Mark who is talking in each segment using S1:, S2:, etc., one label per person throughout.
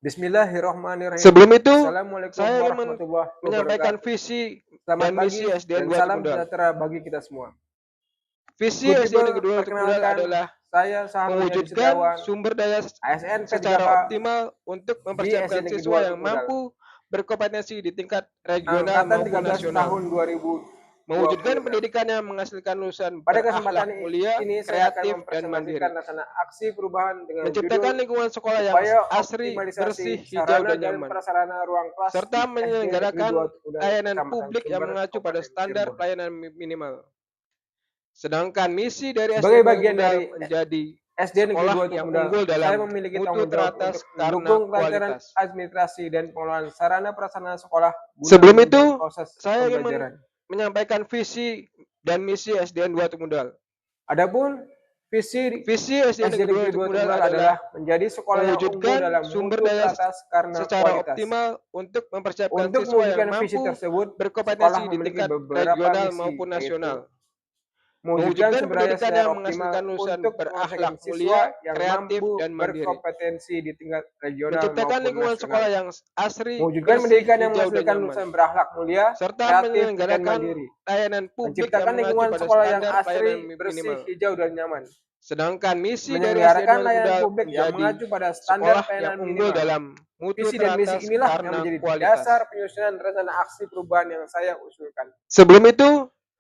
S1: Bismillahirrahmanirrahim.
S2: Sebelum itu,
S1: Assalamualaikum
S2: saya ingin
S1: warahmatullahi
S2: menyampaikan
S1: wabarakatuh.
S2: visi
S1: Selamat
S2: dan
S1: pagi
S2: misi SDN
S1: dan
S2: 2
S1: salam
S2: Tumudal.
S1: sejahtera bagi kita semua.
S2: Visi
S1: Good
S2: SDN
S1: people,
S2: Negeri 2 Tumudal
S1: perkenalkan
S2: adalah
S1: saya Saharul Yadi
S2: mewujudkan
S1: Setiawan,
S2: sumber daya
S1: ASN
S2: secara
S1: P3K
S2: optimal untuk
S1: di
S2: mempersiapkan
S1: SD Negeri 2
S2: siswa yang
S1: Tumudal.
S2: mampu berkompetensi di tingkat regional
S1: Angkatan
S2: maupun
S1: 13
S2: nasional.
S1: tahun 2026.
S2: Mewujudkan pendidikan yang menghasilkan lulusan
S1: Pada kesempatan
S2: berakhlak mulia,
S1: ini saya
S2: kreatif,
S1: akan
S2: dan mandiri.
S1: mempresentasikan rencana aksi perubahan dengan
S2: Menciptakan
S1: judul
S2: lingkungan sekolah yang
S1: Upaya
S2: asri, bersih,
S1: Optimalisasi
S2: hijau,
S1: Sarana
S2: dan
S1: dan
S2: nyaman,
S1: Prasarana Ruang Kelas
S2: serta
S1: di SD Negeri 2
S2: menyelenggarakan
S1: Tumudal,
S2: layanan
S1: Kecamatan
S2: publik yang
S1: Sumber,
S2: mengacu pada
S1: Kabupaten
S2: standar
S1: Cirebon.
S2: pelayanan minimal. Sedangkan misi dari
S1: Sebagai
S2: SDN 2
S1: bagian
S2: Tumudal
S1: dari
S2: menjadi
S1: SD Negeri
S2: sekolah
S1: 2
S2: yang
S1: Tumudal,
S2: unggul
S1: saya
S2: dalam
S1: memiliki
S2: mutu
S1: tanggung jawab
S2: teratas
S1: untuk
S2: karena
S1: mendukung pelancaran
S2: kualitas.
S1: administrasi dan pengelolaan sarana prasarana sekolah guna
S2: Sebelum itu,
S1: mendukung proses
S2: saya ingin
S1: pembelajaran.
S2: menyampaikan visi dan misi SDN 2 Tumudal.
S1: Adapun visi
S2: SDN
S1: SD
S2: Negeri 2
S1: Negeri 2
S2: Tumudal
S1: Tumudal
S2: adalah
S1: adalah menjadi sekolah yang unggul
S2: mewujudkan
S1: dalam
S2: sumber
S1: mutu
S2: daya
S1: teratas karena
S2: secara
S1: kualitas.
S2: optimal untuk mempersiapkan
S1: Untuk
S2: siswa yang
S1: mewujudkan visi
S2: mampu
S1: tersebut, sekolah
S2: berkompetensi di
S1: memiliki
S2: tingkat
S1: beberapa
S2: regional
S1: misi,
S2: maupun
S1: yaitu
S2: nasional.
S1: mewujudkan
S2: Mewujudkan
S1: sumber daya
S2: pendidikan
S1: secara
S2: yang
S1: optimal
S2: menghasilkan lulusan
S1: untuk
S2: berakhlak
S1: menghasilkan siswa
S2: mulia,
S1: yang
S2: kreatif,
S1: mampu
S2: dan mandiri.
S1: berkompetensi di tingkat regional
S2: Menciptakan
S1: maupun
S2: lingkungan sekolah
S1: nasional.
S2: yang asri,
S1: Mewujudkan
S2: bersih,
S1: pendidikan yang
S2: hijau, dan
S1: menghasilkan
S2: nyaman,
S1: lulusan berakhlak mulia,
S2: serta
S1: kreatif, dan
S2: menyelenggarakan
S1: mandiri.
S2: layanan publik yang
S1: Menciptakan
S2: mengacu
S1: lingkungan
S2: pada
S1: sekolah yang
S2: standar pelayanan
S1: asri, bersih,
S2: minimal.
S1: hijau, dan nyaman.
S2: Sedangkan misi dari
S1: Menyelenggarakan
S2: SDN 2
S1: layanan
S2: Tumudal
S1: publik yang
S2: menjadi
S1: mengacu pada standar
S2: sekolah yang
S1: pelayanan
S2: unggul
S1: minimal.
S2: dalam mutu
S1: Visi dan misi
S2: teratas
S1: inilah yang
S2: karena
S1: menjadi
S2: kualitas.
S1: dasar penyusunan rencana aksi perubahan yang saya usulkan.
S2: Sebelum itu,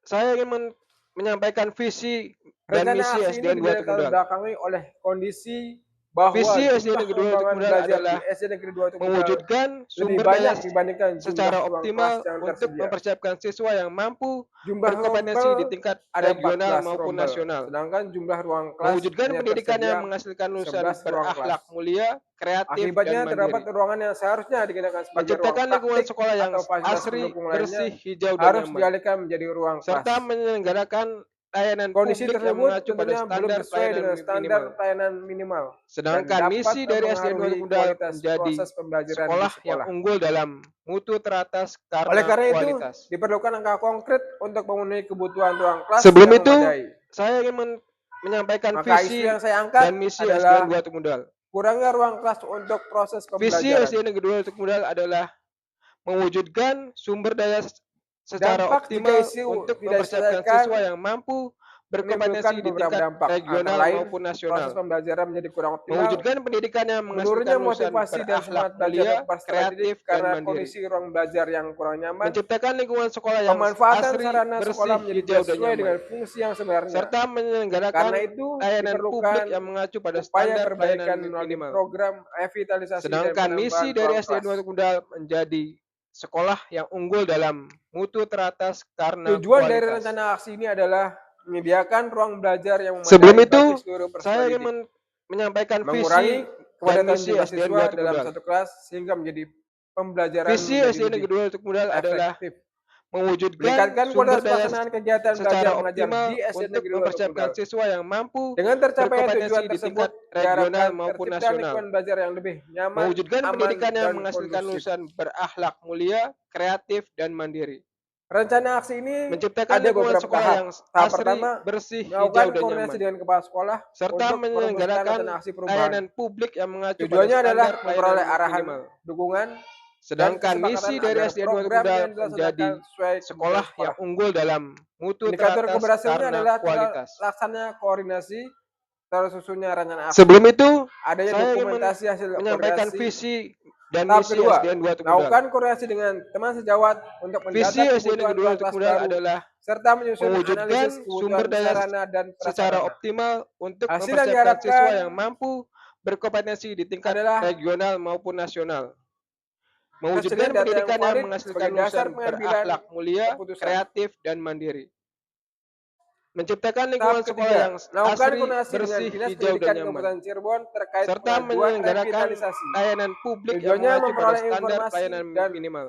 S2: saya ingin menyampaikan visi dan
S1: Rencana
S2: misi
S1: aksi ini
S2: SDN 2
S1: dilatar
S2: Tumudal.
S1: belakangi oleh kondisi bahwa
S2: Visi SDN
S1: jumlah
S2: Negeri 2
S1: pengembangan
S2: Tumudal
S1: belajar di
S2: adalah
S1: SD Negeri 2 Tumudal
S2: mewujudkan
S1: lebih
S2: sumber
S1: banyak
S2: daya
S1: dibandingkan jumlah
S2: secara
S1: ruang kelas
S2: optimal
S1: yang
S2: untuk
S1: tersedia.
S2: mempersiapkan siswa yang mampu
S1: Jumlah
S2: berkompetensi di
S1: rombel
S2: tingkat
S1: ada
S2: regional
S1: 14
S2: maupun
S1: rombel,
S2: nasional.
S1: sedangkan jumlah ruang kelas
S2: Mewujudkan
S1: hanya
S2: pendidikan yang
S1: tersedia
S2: menghasilkan lulusan
S1: 11 ruang kelas.
S2: berakhlak mulia, kreatif,
S1: Akibatnya
S2: dan
S1: terdapat
S2: mandiri.
S1: ruangan yang seharusnya digunakan sebagai ruang
S2: Menciptakan lingkungan
S1: praktik
S2: sekolah yang
S1: atau fasilitas
S2: asri,
S1: pendukung lainnya
S2: bersih, hijau, dan
S1: harus
S2: nyaman,
S1: dialihkan menjadi ruang kelas.
S2: serta menyelenggarakan layanan
S1: Kondisi
S2: publik yang
S1: tersebut
S2: mengacu pada
S1: tentunya belum
S2: standar
S1: sesuai
S2: pelayanan
S1: dengan standar
S2: minimal.
S1: pelayanan minimal dan
S2: Sedangkan
S1: dapat
S2: misi dari SDN 2
S1: mempengaruhi
S2: Tumudal
S1: kualitas
S2: menjadi
S1: proses pembelajaran di
S2: sekolah yang
S1: sekolah.
S2: unggul dalam mutu teratas
S1: Oleh
S2: karena
S1: karena itu,
S2: kualitas.
S1: diperlukan angka konkret untuk memenuhi kebutuhan ruang kelas
S2: Sebelum
S1: yang
S2: itu,
S1: memadai.
S2: saya ingin menyampaikan
S1: Maka isu
S2: visi
S1: yang saya angkat
S2: dan misi
S1: adalah
S2: SDN 2 Tumudal.
S1: kurangnya ruang kelas untuk proses
S2: Visi
S1: pembelajaran.
S2: SDN Negeri 2 Tumudal adalah mewujudkan sumber daya secara
S1: Dampak jika
S2: optimal
S1: isu
S2: untuk
S1: tidak
S2: mempersiapkan
S1: diselesaikan
S2: siswa yang mampu
S1: menimbulkan
S2: berkompetensi di
S1: beberapa
S2: tingkat
S1: dampak, antara
S2: regional
S1: lain
S2: maupun
S1: proses
S2: nasional.
S1: pembelajaran menjadi kurang optimal,
S2: Mewujudkan pendidikan yang
S1: menurunnya
S2: menghasilkan lulusan
S1: motivasi dan
S2: berakhlak
S1: semangat belajar
S2: mulia,
S1: peserta didik
S2: kreatif, dan
S1: karena
S2: mandiri.
S1: kondisi ruang belajar yang kurang nyaman,
S2: Menciptakan lingkungan sekolah yang
S1: pemanfaatan
S2: asri,
S1: sarana sekolah
S2: bersih,
S1: menjadi
S2: hijau,
S1: tidak
S2: dan
S1: sesuai dengan
S2: nyaman,
S1: fungsi yang sebenarnya.
S2: serta menyelenggarakan
S1: Karena itu,
S2: layanan publik
S1: diperlukan
S2: yang mengacu pada
S1: upaya
S2: standar
S1: perbaikan
S2: pelayanan
S1: melalui
S2: minimal.
S1: program revitalisasi dan
S2: Sedangkan misi
S1: penambahan
S2: dari
S1: ruang
S2: SDN 2
S1: kelas.
S2: Tumudal menjadi sekolah yang unggul dalam mutu teratas karena
S1: Tujuan dari
S2: kualitas.
S1: rencana aksi ini adalah menyediakan ruang belajar yang
S2: Sebelum
S1: memadai
S2: itu,
S1: bagi seluruh peserta
S2: saya
S1: didik,
S2: ingin menyampaikan
S1: mengurangi
S2: visi dan
S1: kepadatan
S2: misi
S1: jumlah
S2: SDN
S1: siswa
S2: 2
S1: dalam
S2: Tumudal.
S1: satu kelas sehingga menjadi pembelajaran
S2: Visi
S1: menjadi
S2: SDN
S1: lebih
S2: Negeri 2 Tumudal adalah
S1: efektif.
S2: mewujudkan
S1: Meningkatkan
S2: sumber
S1: kualitas
S2: daya
S1: pelaksanaan kegiatan
S2: secara
S1: belajar mengajar
S2: optimal
S1: di SD
S2: untuk
S1: Negeri 2
S2: mempersiapkan
S1: Tumudal.
S2: siswa yang mampu
S1: Dengan tercapainya
S2: berkompetensi
S1: tujuan
S2: di
S1: tersebut,
S2: tingkat regional
S1: diharapkan
S2: maupun
S1: tercipta
S2: nasional.
S1: lingkungan belajar yang lebih nyaman,
S2: Mewujudkan
S1: aman,
S2: pendidikan yang
S1: dan
S2: menghasilkan
S1: kondusif.
S2: lulusan berakhlak mulia, kreatif, dan mandiri.
S1: Rencana aksi ini
S2: Menciptakan
S1: ada
S2: lingkungan
S1: beberapa
S2: sekolah
S1: tahap.
S2: yang
S1: Tahap
S2: asri,
S1: pertama,
S2: bersih, hijau,
S1: melakukan
S2: dan
S1: koordinasi
S2: nyaman,
S1: dengan kepala sekolah
S2: serta
S1: untuk merumuskan
S2: menyelenggarakan
S1: rencana aksi perubahan.
S2: layanan publik yang mengacu pada
S1: Tujuannya adalah
S2: standar
S1: memperoleh
S2: pelayanan
S1: arahan,
S2: minimal.
S1: dukungan, dan
S2: Sedangkan
S1: kesepakatan
S2: misi dari
S1: agar
S2: SDN 2
S1: program
S2: Tumudal
S1: yang dilaksanakan
S2: menjadi
S1: sesuai
S2: sekolah
S1: kebutuhan
S2: yang
S1: sekolah.
S2: unggul dalam mutu
S1: Indikator
S2: teratas
S1: keberhasilannya
S2: karena
S1: adalah
S2: kualitas.
S1: terlaksananya koordinasi, tersusunnya rencana aksi,
S2: Sebelum itu,
S1: adanya
S2: saya ingin
S1: dokumentasi hasil
S2: menyampaikan
S1: koordinasi.
S2: visi dan
S1: Tahap
S2: misi
S1: kedua,
S2: SDN 2 Tumudal.
S1: melakukan koordinasi dengan teman sejawat untuk
S2: Visi
S1: mendata
S2: SDN
S1: kebutuhan
S2: Negeri 2
S1: ruang kelas
S2: Tumudal
S1: baru
S2: adalah
S1: serta menyusun
S2: mewujudkan
S1: analisis kebutuhan
S2: sumber daya
S1: sarana dan
S2: secara
S1: prasarana.
S2: optimal untuk
S1: Hasil yang
S2: mempersiapkan siswa
S1: diharapkan
S2: yang mampu berkompetensi di tingkat
S1: adalah
S2: regional maupun nasional.
S1: tersedianya
S2: Mewujudkan
S1: data yang
S2: pendidikan yang
S1: valid
S2: menghasilkan
S1: sebagai dasar
S2: lulusan
S1: pengambilan
S2: berakhlak mulia,
S1: keputusan.
S2: kreatif, dan mandiri. Menciptakan
S1: Tahap
S2: lingkungan sekolah
S1: ketiga,
S2: yang
S1: melakukan
S2: asri,
S1: koordinasi dengan
S2: bersih,
S1: Dinas
S2: hijau,
S1: Pendidikan
S2: dan nyaman,
S1: Kabupaten Cirebon terkait
S2: serta
S1: pengajuan
S2: menyelenggarakan
S1: revitalisasi.
S2: layanan publik yang
S1: Tujuannya
S2: mengacu pada
S1: memperoleh
S2: standar
S1: informasi
S2: pelayanan
S1: dan
S2: minimal.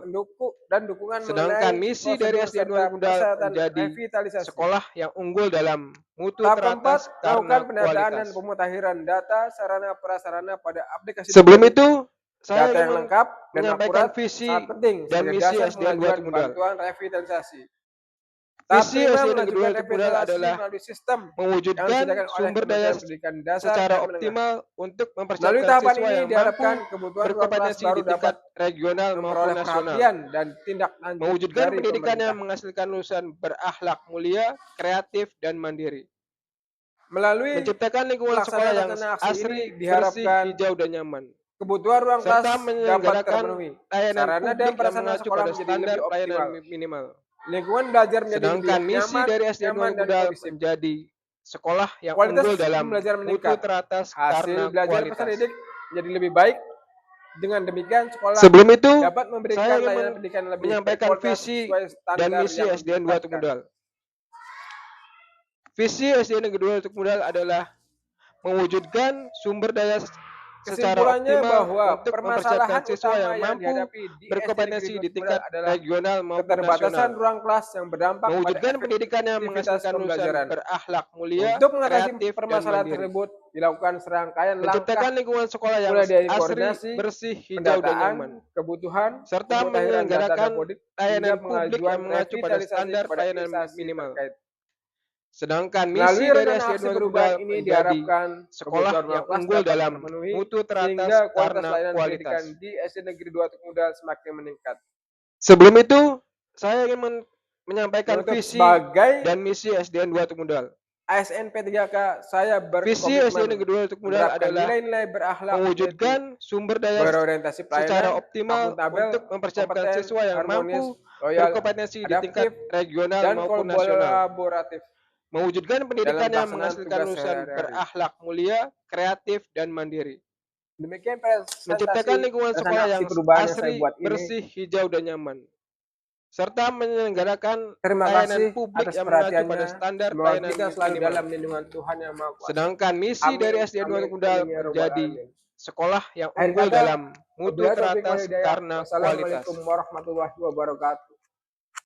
S1: dukungan
S2: Sedangkan
S1: mengenai
S2: misi dari
S1: prosedur
S2: SDN 2
S1: serta
S2: Tumudal
S1: persyaratan
S2: menjadi
S1: revitalisasi.
S2: sekolah yang unggul dalam mutu
S1: Tahap
S2: teratas
S1: keempat,
S2: karena
S1: melakukan pendataan dan
S2: kualitas.
S1: pemutahiran data sarana prasarana pada aplikasi
S2: Sebelum
S1: terbaru.
S2: itu, saya
S1: Data yang
S2: ingin
S1: lengkap dan
S2: menyampaikan
S1: akurat
S2: visi
S1: sangat penting
S2: dan
S1: sebagai
S2: misi
S1: dasar
S2: SDN 2
S1: pengajuan
S2: Tumudal.
S1: bantuan revitalisasi. Tahap
S2: Visi
S1: kelima,
S2: SD Negeri 2
S1: melanjutkan
S2: untuk modal
S1: revitalisasi
S2: adalah
S1: melalui sistem yang
S2: mewujudkan
S1: disediakan oleh
S2: sumber daya
S1: Kementerian Pendidikan Dasar
S2: secara
S1: dan Menengah.
S2: optimal untuk
S1: Melalui
S2: mempersiapkan
S1: tahapan
S2: siswa
S1: ini
S2: yang
S1: diharapkan
S2: mampu
S1: kebutuhan ruang kelas
S2: berkompetensi
S1: baru
S2: di tingkat
S1: dapat
S2: regional maupun
S1: memperoleh
S2: nasional.
S1: perhatian dan tindak lanjut
S2: Mewujudkan
S1: dari
S2: pendidikan yang
S1: pemerintah.
S2: menghasilkan lulusan berakhlak mulia, kreatif, dan mandiri.
S1: Melalui
S2: Menciptakan lingkungan sekolah
S1: pelaksanaan
S2: yang
S1: rencana aksi ini
S2: asri, bersih,
S1: diharapkan
S2: hijau, dan nyaman,
S1: kebutuhan ruang kelas
S2: serta
S1: dapat
S2: menyelenggarakan
S1: terpenuhi,
S2: layanan
S1: sarana dan
S2: publik yang
S1: prasarana
S2: mengacu
S1: sekolah
S2: pada
S1: menjadi
S2: standar
S1: lebih
S2: pelayanan
S1: optimal,
S2: minimal.
S1: lingkungan belajar menjadi lebih
S2: Sedangkan misi
S1: nyaman,
S2: dari SD
S1: nyaman
S2: 2
S1: dan
S2: Modal
S1: kondusif.
S2: menjadi sekolah yang
S1: Kualitas
S2: unggul
S1: sistem
S2: dalam
S1: belajar
S2: mutu
S1: meningkat,
S2: teratas
S1: hasil
S2: karena
S1: belajar peserta
S2: kualitas.
S1: didik menjadi lebih baik. Dengan demikian, sekolah
S2: Sebelum itu,
S1: dapat memberikan
S2: saya ingin
S1: layanan pendidikan lebih
S2: menyampaikan
S1: berkualitas
S2: visi
S1: sesuai
S2: dan
S1: standar
S2: misi
S1: yang
S2: SDN 2
S1: ditetapkan.
S2: Modal. Visi SDN Negeri 2 untuk Modal adalah mewujudkan sumber daya secara
S1: Kesimpulannya
S2: optimal
S1: bahwa
S2: untuk
S1: permasalahan
S2: mempersiapkan siswa
S1: utama
S2: yang
S1: yang
S2: mampu
S1: dihadapi di SD Negeri
S2: berkompetensi
S1: 2
S2: di
S1: Sumedang
S2: tingkat
S1: adalah
S2: regional maupun
S1: keterbatasan
S2: nasional.
S1: ruang kelas yang berdampak pada
S2: Mewujudkan pendidikan yang
S1: efektivitas
S2: menghasilkan lulusan
S1: pembelajaran.
S2: berakhlak mulia,
S1: Untuk mengatasi
S2: kreatif, dan
S1: permasalahan
S2: mandiri.
S1: tersebut, dilakukan serangkaian langkah
S2: Menciptakan lingkungan sekolah yang
S1: mulai dari
S2: asri,
S1: koordinasi,
S2: bersih, hijau, dan
S1: pendataan,
S2: nyaman,
S1: kebutuhan,
S2: serta
S1: pemutahiran data
S2: menyelenggarakan
S1: dapodik, hingga
S2: layanan publik
S1: pengajuan
S2: yang mengacu pada
S1: revitalisasi
S2: standar
S1: kepada
S2: pelayanan
S1: instansi
S2: minimal.
S1: terkait.
S2: Sedangkan
S1: Melalui
S2: misi dari
S1: rencana
S2: SD
S1: aksi
S2: 2
S1: perubahan
S2: Modal
S1: ini
S2: menjadi
S1: diharapkan
S2: sekolah
S1: kebutuhan ruang
S2: yang
S1: kelas
S2: unggul
S1: dapat
S2: dalam
S1: terpenuhi
S2: mutu teratas
S1: sehingga kualitas
S2: karena
S1: layanan
S2: kualitas.
S1: pendidikan di SD Negeri 2 Teknodal semakin meningkat.
S2: Sebelum itu, saya ingin menyampaikan
S1: Menutup
S2: visi
S1: sebagai
S2: dan misi SDN 2 Modal.
S1: ASN P3K, saya
S2: Visi SDN
S1: berkomitmen
S2: Negeri 2 Modal
S1: menerapkan
S2: adalah
S1: nilai-nilai berakhlak, yaitu
S2: mewujudkan sumber daya
S1: berorientasi
S2: secara
S1: pelayanan,
S2: optimal
S1: akuntabel,
S2: untuk mempersiapkan
S1: kompeten,
S2: siswa yang
S1: harmonis,
S2: mampu
S1: loyal,
S2: berkompetensi di tingkat
S1: adaptif,
S2: regional
S1: dan
S2: maupun nasional.
S1: kolaboratif
S2: Mewujudkan
S1: dalam
S2: pendidikan yang
S1: pelaksanaan
S2: menghasilkan
S1: tugas
S2: lulusan
S1: sehari-hari.
S2: berakhlak mulia, kreatif, dan mandiri.
S1: Demikian presentasi
S2: Menciptakan lingkungan sekolah
S1: rencana aksi
S2: yang
S1: perubahan yang saya
S2: asri,
S1: buat ini.
S2: bersih, hijau, dan nyaman, serta menyelenggarakan
S1: Terima
S2: layanan
S1: kasih
S2: publik
S1: atas
S2: yang mengacu pada
S1: perhatiannya.
S2: standar
S1: Semoga
S2: pelayanan
S1: kita selalu
S2: minimal.
S1: dalam lindungan Tuhan Yang Maha Kuasa.
S2: Sedangkan misi dari
S1: Amin,
S2: SDN 2
S1: amin,
S2: Modal
S1: amin, ya Rabbal
S2: menjadi
S1: Alamin.
S2: sekolah yang
S1: Akhir
S2: unggul
S1: kata,
S2: dalam mutu
S1: wabillahi taufiq wal
S2: teratas
S1: hidayah.
S2: karena kualitas.
S1: Wassalamualaikum warahmatullahi wabarakatuh.